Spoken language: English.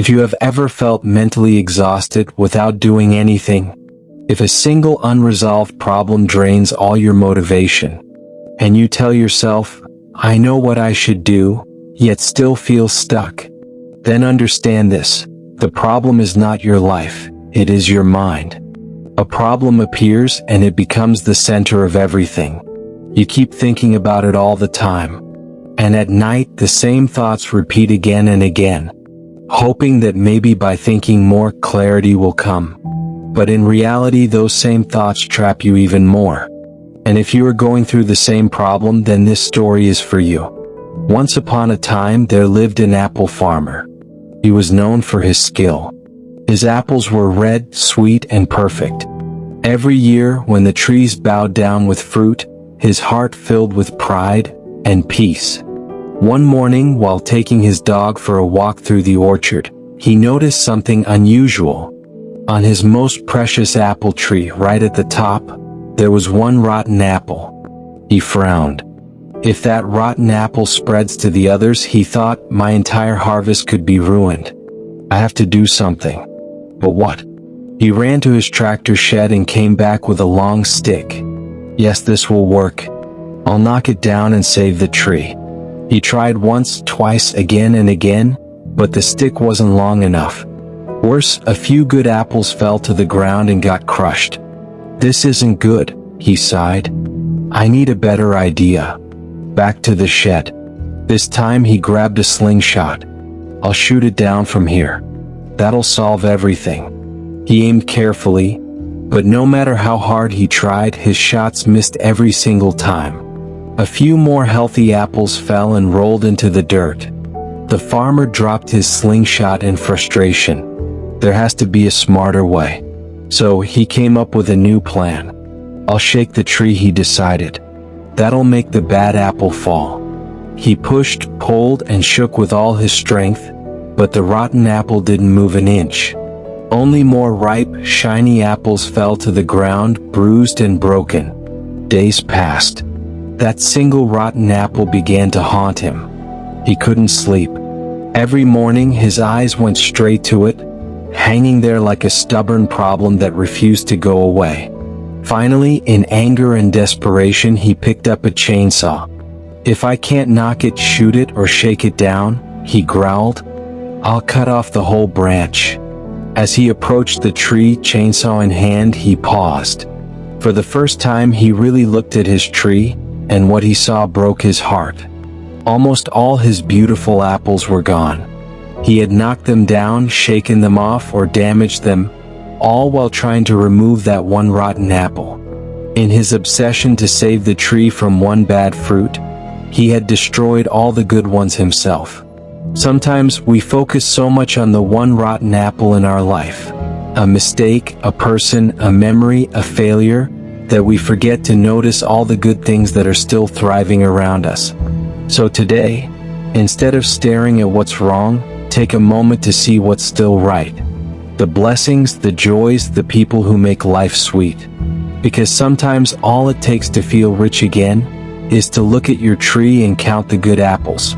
If you have ever felt mentally exhausted without doing anything, if a single unresolved problem drains all your motivation, and you tell yourself, "I know what I should do," yet still feel stuck, then understand this. The problem is not your life, it is your mind. A problem appears and it becomes the center of everything. You keep thinking about it all the time. And at night the same thoughts repeat again and again, hoping that maybe by thinking more clarity will come. But in reality those same thoughts trap you even more. And if you are going through the same problem, then this story is for you. Once upon a time there lived an apple farmer. He was known for his skill. His apples were red, sweet, and perfect. Every year when the trees bowed down with fruit, his heart filled with pride and peace. One morning, while taking his dog for a walk through the orchard, he noticed something unusual. On his most precious apple tree, right at the top, there was one rotten apple. He frowned. If that rotten apple spreads to the others, he thought, my entire harvest could be ruined. I have to do something. But what? He ran to his tractor shed and came back with a long stick. Yes, this will work. I'll knock it down and save the tree. He tried once, twice, again and again, but the stick wasn't long enough. Worse, a few good apples fell to the ground and got crushed. This isn't good, he sighed. I need a better idea. Back to the shed. This time he grabbed a slingshot. I'll shoot it down from here. That'll solve everything. He aimed carefully, but no matter how hard he tried, his shots missed every single time. A few more healthy apples fell and rolled into the dirt. The farmer dropped his slingshot in frustration. There has to be a smarter way. So he came up with a new plan. I'll shake the tree, he decided. That'll make the bad apple fall. He pushed, pulled, and shook with all his strength, but the rotten apple didn't move an inch. Only more ripe, shiny apples fell to the ground, bruised and broken. Days passed. That single rotten apple began to haunt him. He couldn't sleep. Every morning his eyes went straight to it, hanging there like a stubborn problem that refused to go away. Finally, in anger and desperation, he picked up a chainsaw. If I can't knock it, shoot it, or shake it down, he growled, I'll cut off the whole branch. As he approached the tree, chainsaw in hand, he paused. For the first time, he really looked at his tree, and what he saw broke his heart. Almost all his beautiful apples were gone. He had knocked them down, shaken them off, or damaged them, all while trying to remove that one rotten apple. In his obsession to save the tree from one bad fruit, he had destroyed all the good ones himself. Sometimes we focus so much on the one rotten apple in our life, a mistake, a person, a memory, a failure, that we forget to notice all the good things that are still thriving around us. So today, instead of staring at what's wrong, take a moment to see what's still right. The blessings, the joys, the people who make life sweet. Because sometimes all it takes to feel rich again is to look at your tree and count the good apples.